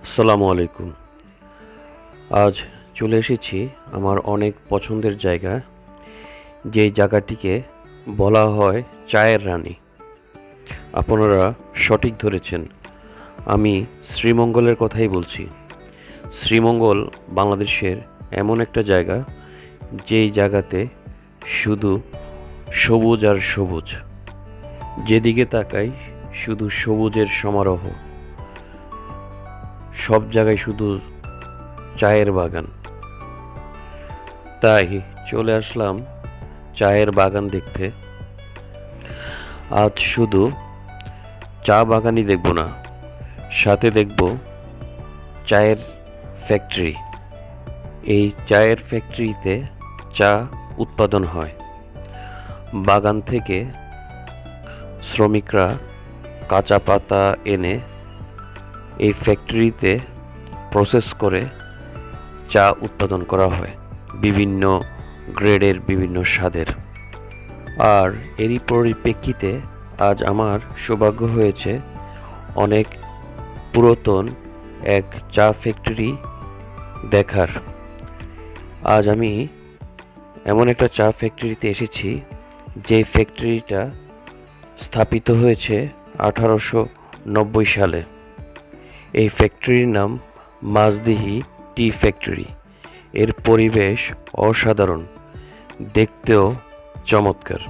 আসসালামু আলাইকুম। আজ চলে এসেছি আমার অনেক পছন্দের জায়গা, যেই জায়গাটিকে বলা হয় চায়ের রানী। আপনারা সঠিক ধরেছেন, আমি শ্রীমঙ্গলের কথাই বলছি। শ্রীমঙ্গল বাংলাদেশের এমন একটা জায়গা, যেই জায়গাতে শুধু সবুজ আর সবুজ। যেদিকে তাকাই শুধু সবুজের সমারোহ, সব জায়গায় শুধু চায়ের বাগান। তাই চলে আসলাম চায়ের বাগান দেখতে। আজ শুধু চা বাগানই দেখব না, সাথে দেখব চায়ের ফ্যাক্টরি। এই চায়ের ফ্যাক্টরিতে চা উৎপাদন হয়। বাগান থেকে শ্রমিকরা কাঁচা পাতা এনে এই ফ্যাক্টরিতে প্রসেস করে চা উৎপাদন করা হয়, বিভিন্ন গ্রেডের, বিভিন্ন স্বাদের। আর এরই পরিপ্রেক্ষিতে আজ আমার সৌভাগ্য হয়েছে অনেক পুরাতন এক চা ফ্যাক্টরি দেখার। আজ আমি এমন একটা চা ফ্যাক্টরিতে এসেছি, যে ফ্যাক্টরিটা স্থাপিত হয়েছে 1890 সালে। এই ফ্যাক্টরির নাম মাঝদিহি টি ফ্যাক্টরি। এর পরিবেশ অসাধারণ, দেখতেও চমৎকার।